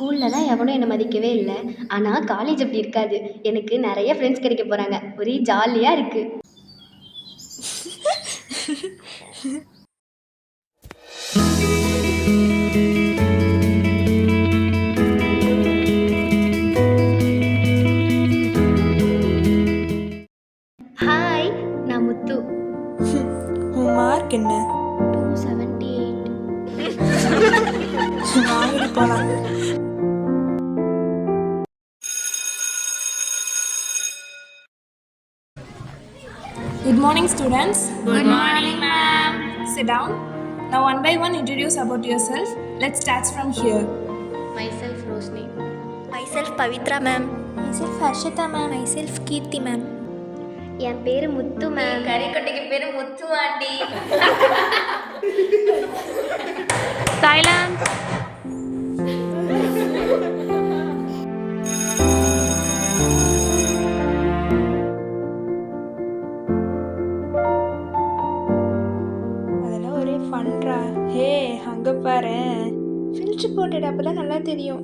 ஸ்கூல்ல தான் எவனும் என்னை மதிக்கவே இல்லை. ஆனால் காலேஜ் அப்படி இருக்காது. எனக்கு நிறைய ஃப்ரெண்ட்ஸ் கிடைக்க போகிறாங்க. ஒரே ஜாலியாக இருக்குது. ஹாய், நான் முத்து. உன் மார்க் என்ன? 278. வாங்கி போகலாம். Good morning, students. Good morning, ma'am. Sit down. Now, one by one, introduce about yourself. Let's start from here. Myself Roshni. Myself Pavitra, ma'am. Myself Harshita, ma'am. Myself Kirti, ma'am. என் பேர் முத்து ma'am. கறிக்கொட்டைக்கு பேரு முத்து aunty. Silence. அதெல்லாம் ஒரே ஃபன்ரா. ஹே, அங்கே பாரு. Filter போட்டு அப்பதான் நல்லா தெரியும்.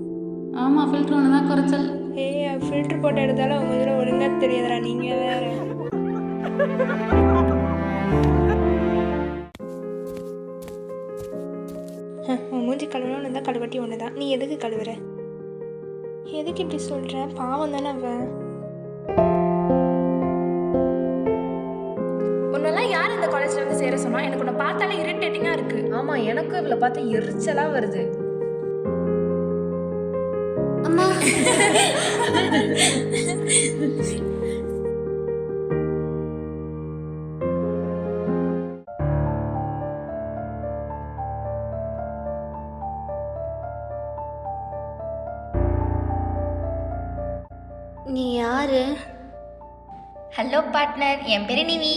ஆமாம், ஃபில்ட்ரு ஒன்று தான் குறைச்சல். ஹே, ஃபில்டர் போட்டு எடுத்தாலும் உங்க இதில் ஒழுங்காக தெரியாதுடா. நீங்கள் வேற. உன் மூஞ்சி கழுவணும் இருந்தால் கழுவட்டி ஒன்று தான். நீ எதுக்கு கழுவுற? எதுக்கு இப்படி சொல்கிற? பாவம் தானே அவன். உன்னெல்லாம் யார் இந்த காலேஜ்ல வந்து சேர சொன்னா? எனக்கு உன்னை பார்த்தாலே இரிட்டேட்டிங்கா இருக்கு. ஆமா, எனக்கும் இவளை பார்த்தா எரிச்சலா வருது. அம்மா. நீ யாரு? ஹலோ பார்ட்னர், என் பேரு நிவி.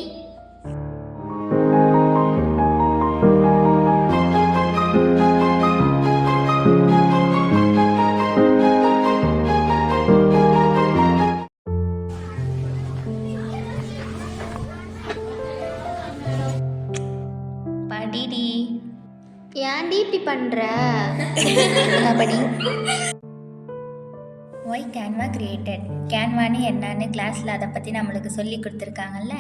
படிடி. ஏன்டி இப்படி பண்ற? படி. Y Canva created. கேன்வானு என்னன்னு கிளாஸில் அதை பற்றி நம்மளுக்கு சொல்லி கொடுத்துருக்காங்கல்ல.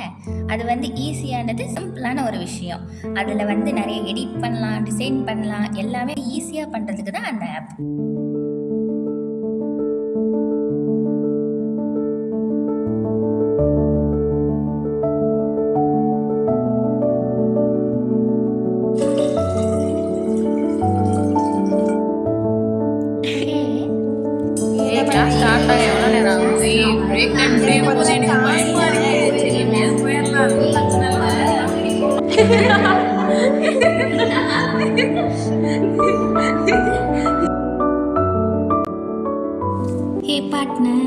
அது வந்து ஈஸியானது, சிம்பிளான ஒரு விஷயம். அதில் வந்து நிறைய எடிட் பண்ணலாம், டிசைன் பண்ணலாம், எல்லாமே ஈஸியாக பண்ணுறதுக்கு தான் அந்த ஆப். Hey partner.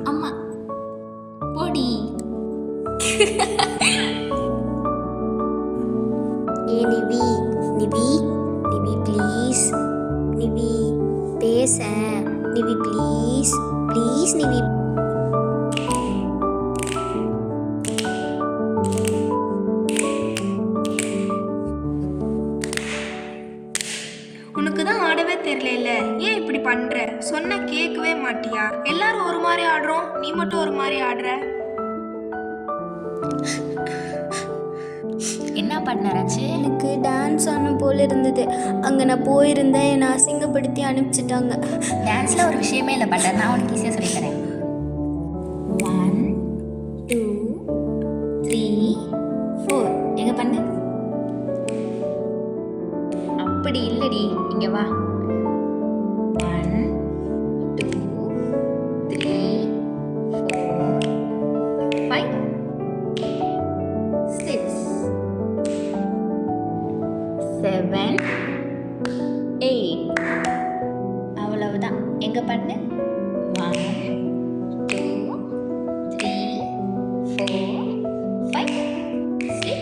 அம்மா போடி. ஏ நிவி, நிவி, நிவி ப்ளீஸ். நிவி பேச. Nivi please, please Nivi. உனக்கு தான் ஆடவே தெரியல. ஏன் இப்படி பண்ற? சொன்ன கேட்கவே மாட்டியா? எல்லாரும் ஒரு மாதிரி ஆடுறோம், நீ மட்டும் ஒரு மாதிரி ஆடுற. என்ன பண்ணாராச்சு? எனக்கு டான்ஸ் ஆடணும் போல இருந்தது. அங்கே நான் போயிருந்தேன், என்னை அசிங்கப்படுத்தி அனுப்பிச்சிட்டாங்க. டான்ஸில் ஒரு விஷயமே இல்லை பட்டர். நான் உனக்கு ஈஸியாக சொல்லித்தரேன். 1 2 3 4. எங்க பண்ணு. அப்படி இல்லடி, இங்க வா. 1 2 3 4 5 6 7 8. அவ்வளவுதான். எங்க பண்ணு. 1 2 3 4 5 6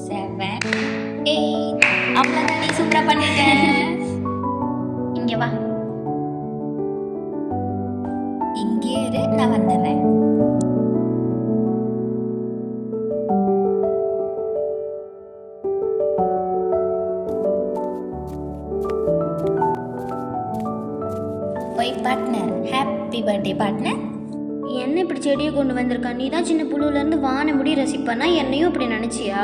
7 8. அவ்வளோதான், நீ சூப்பராக பண்ணிட்ட. இங்கே வா. இங்கே இரு, நான் வந்துடுறேன். Birthday partner. என்ன இப்படி செடியை கொண்டு வந்திருக்கா? நீ தான் சின்ன புழுவிலேருந்து வான முடி ரசிப்பனா, என்னையும் இப்படி நினச்சியா?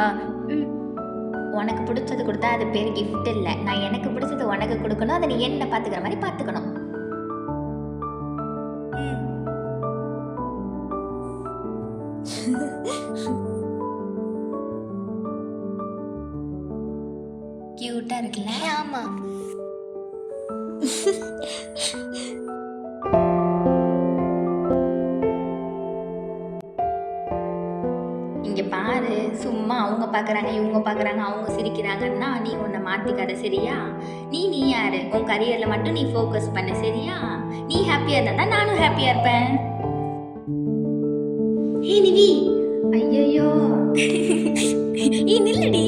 உனக்கு பிடிச்சது கொடுத்தா அது பேர் கிஃப்ட் இல்லை. நான் எனக்கு பிடிச்சது உனக்கு கொடுக்கணும். அதை நீ என்ன பார்த்துக்கிற மாதிரி பார்த்துக்கணும். கியூட்டாக இருக்குல்ல? ஆமாம். இங்கே பாரு, சும்மா அவங்க பார்க்குறாங்க இவங்க பார்க்குறாங்க அவங்க சிரிக்கிறாங்கன்னா நீ உன்னை மாற்றிக்காத, சரியா? நீ யாரு? உன் கரியரில் மட்டும் நீ ஃபோக்கஸ் பண்ண, சரியா? நீ ஹாப்பியாக இருந்தால் தான் நானும் ஹாப்பியாக இருப்பேன். ஹே நிவி, ஐயோ நில்லடி.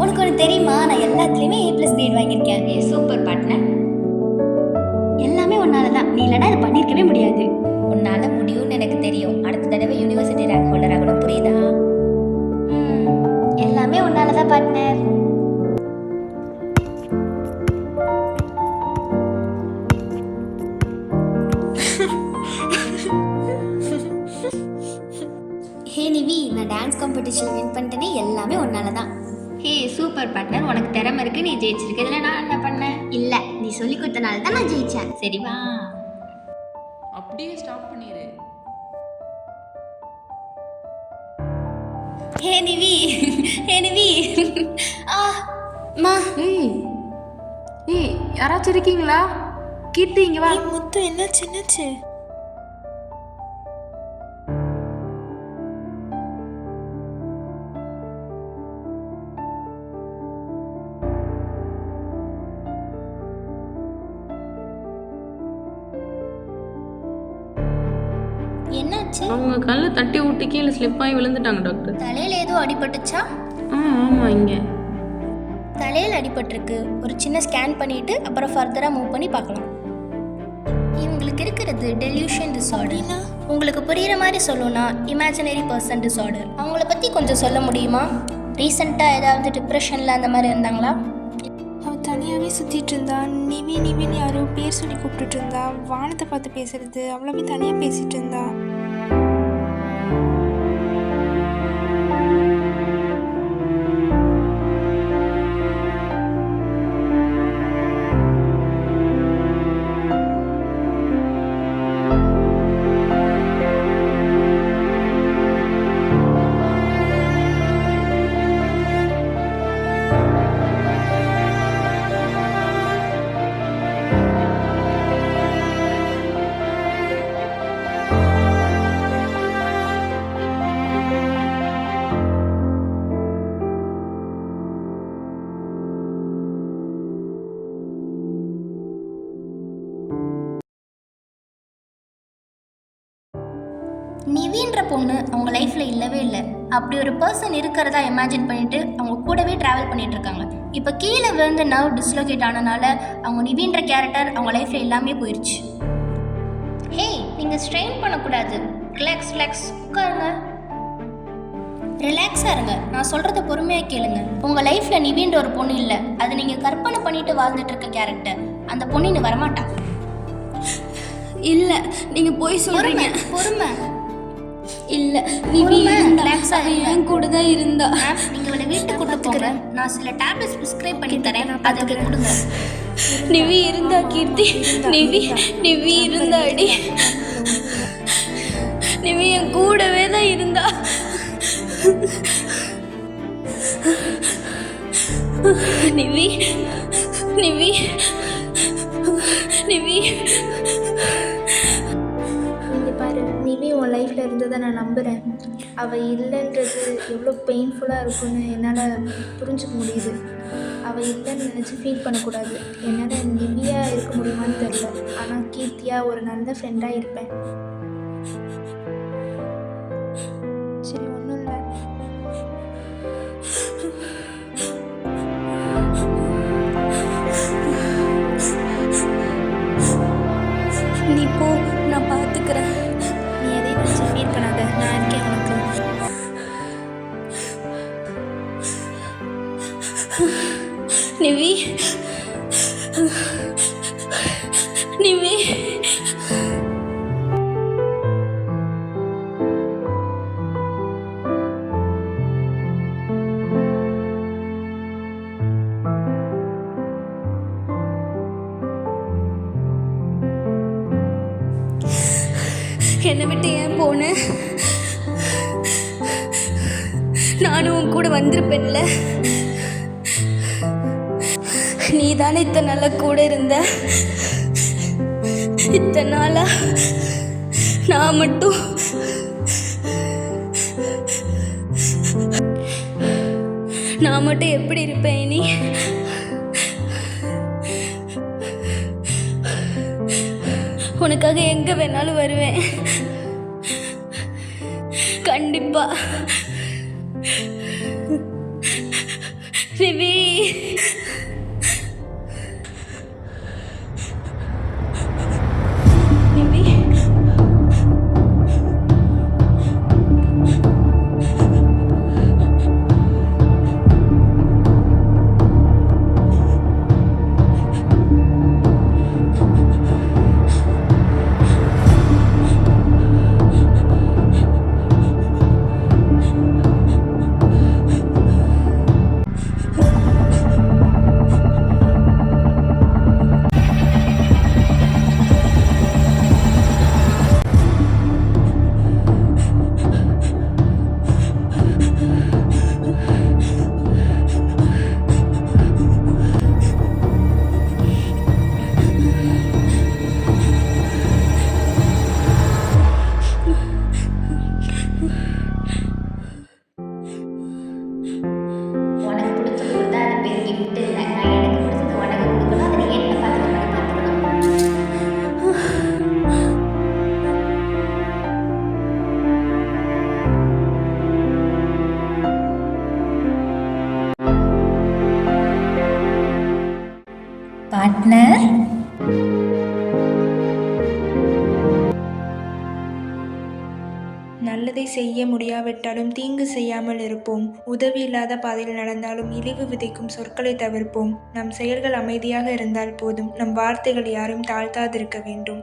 உனக்கு ஒன்று தெரியுமா? நான் எல்லாத்துலேயுமே A+ கிரேட் வாங்கியிருக்கேன். Super partner. எல்லாமே உன்னால தான். நீ இல்லைனா இதை பண்ணியிருக்கவே முடியாது. உன்னால் முடியும்னு எனக்கு தெரியும். அடுத்த தடவை யூனிவர்சிட்டி ரேங்க் ஹோல்டர் ஆகணும், புரியுதா? எல்லாமே உன்னால தான் பார்ட்னர். ஹே நிவி, நான் டான்ஸ் காம்படிஷன் வின் பண்ணிட்டேனே, எல்லாமே உன்னால தான். ஹே சூப்பர் பார்ட்னர், உனக்கு திறமை இருக்கு, நீ ஜெயிச்சிருக்க. இதில் நான் என்ன பண்ணேன்? இல்லை, நீ சொல்லி கொடுத்தனால தான் நான் ஜெயித்தேன். சரி வா. அப்படியே ஸ்டாப் பண்ணிடு. ஹே நிவி, ஹே நிவி. மா. ஏய் யாராச்சும் இருக்கீங்களா? கீர்த்தி இங்கே வா. முத்து என்னாச்சு? என்னாச்சு? அவங்க கல்லை தட்டி விட்டு கீழே ஸ்லிப் ஆகி விழுந்துட்டாங்க டாக்டர். தலையில் ஏதோ அடிபட்டுச்சா? ஆமாம் இங்கே தலையில் அடிபட்டிருக்கு. ஒரு சின்ன ஸ்கேன் பண்ணிவிட்டு அப்புறம் ஃபர்தராக மூவ் பண்ணி பார்க்கலாம். இவங்களுக்கு இருக்கிறது டெல்யூஷன் டிஸார்டர். உங்களுக்கு புரிகிற மாதிரி சொல்லணும்னா இமேஜினரி பர்சன் டிஸார்டர். அவங்கள பற்றி கொஞ்சம் சொல்ல முடியுமா? ரீசெண்டாக ஏதாவது டிப்ரெஷனில் அந்த மாதிரி இருந்தாங்களா? அவள் தனியாகவே சுற்றிட்டு இருந்தா. நிவின்னு யாரோ பேர் சொல்லி கூப்பிட்டுட்டு இருந்தா. வானத்தை பார்த்து பேசுறது, அவ்வளோவே தனியாக பேசிகிட்டு இருந்தா. நிவின்ற பொண்ணு அவங்க லைஃப்பில் இல்லவே இல்லை. அப்படி ஒரு பர்சன் இருக்கிறதா இமேஜின் பண்ணிட்டு அவங்க கூடவே ட்ராவல் பண்ணிட்டு இருக்காங்க. இப்போ கீழே விழுந்து நர்வ் டிஸ்லோகேட் ஆனனால அவங்க நிவின்ற கேரக்டர் அவங்க லைஃப்பில் எல்லாமே போயிடுச்சு. ஹே, நீங்கள் ஸ்ட்ரெயின் பண்ணக்கூடாது. ரிலாக்ஸ் உட்காருங்க. ரிலாக்ஸாக இருங்க. நான் சொல்கிறத பொறுமையாக கேளுங்க. உங்கள் லைஃப்பில் நிவின்ற ஒரு பொண்ணு இல்லை. அது நீங்கள் கற்பனை பண்ணிட்டு வாழ்ந்துட்டு இருக்க கேரக்டர். அந்த பொண்ணு இன்னும் வரமாட்டா. இல்லை, நீங்கள் போய் சொல்கிறீங்க. பொறுமை. இல்லை, நிவி என் கூட தான் இருந்தா. நீங்கள் இவளை வீட்டுக்கு கூட்டு போங்க. நான் சில டேப்லெட்ஸ் ப்ரிஸ்கிரைப் பண்ணி தரேன், அதுக்கு கொடுங்க. நிவி இருந்தா கீர்த்தி. நிவி இருந்தாடி. நிவி என் கூடவே தான் இருந்தா. நிவி நிவி நிவி இங்கே பாரு, நிவி உன் லைஃப்பில் இருந்ததை நான் நம்புகிறேன். அவள் இல்லைன்றது எவ்வளோ பெயின்ஃபுல்லாக இருக்குன்னு என்னால் புரிஞ்சுக்க முடியுது. அவள் இல்லைன்னு நினச்சி ஃபீல் பண்ணக்கூடாது. என்னால் நிவியாக இருக்க முடியுமான்னு தெரில, ஆனால் கீர்த்தியாக ஒரு நல்ல ஃப்ரெண்டாக இருப்பேன். சரி, ஒன்றும் இல்லை. நீ போ, நான் பார்த்துக்கிறேன். நீ எதையும் நினச்சி ஃபீல் பண்ணாத, நான் இருக்கேன் உனக்கு. நிவி நிவி என்னை விட்டு ஏன் போன? நானும் உன் கூட வந்திருப்பேன்ல. நீ தானே இத்தனை நாளா கூட இருந்த. இத்தனை நாளா நான் மட்டும் எப்படி இருப்பேன் நீ? உனக்காக எங்க வேணாலும் வருவேன், கண்டிப்பா. நிவி, நிவி, உனக்கு பிடிச்சது கொடுத்தா அது பெரிய கிஃப்ட் இல்லை. நான் எனக்கு பிடிச்சது உனக்கு கொடுக்கணும். அதை நீ என்ன பார்த்துக்கணும். பார்ட்னர், நல்லதை செய்ய முடியாவிட்டாலும் தீங்கு செய்யாமல் இருப்போம். உதவி இல்லாத பாதையில் நடந்தாலும் இழிவு விதைக்கும் சொற்களை தவிர்ப்போம். நம் செயல்கள் அமைதியாக இருந்தால் போதும். நம் வார்த்தைகள் யாரும் தாழ்த்தாதிருக்க வேண்டும்.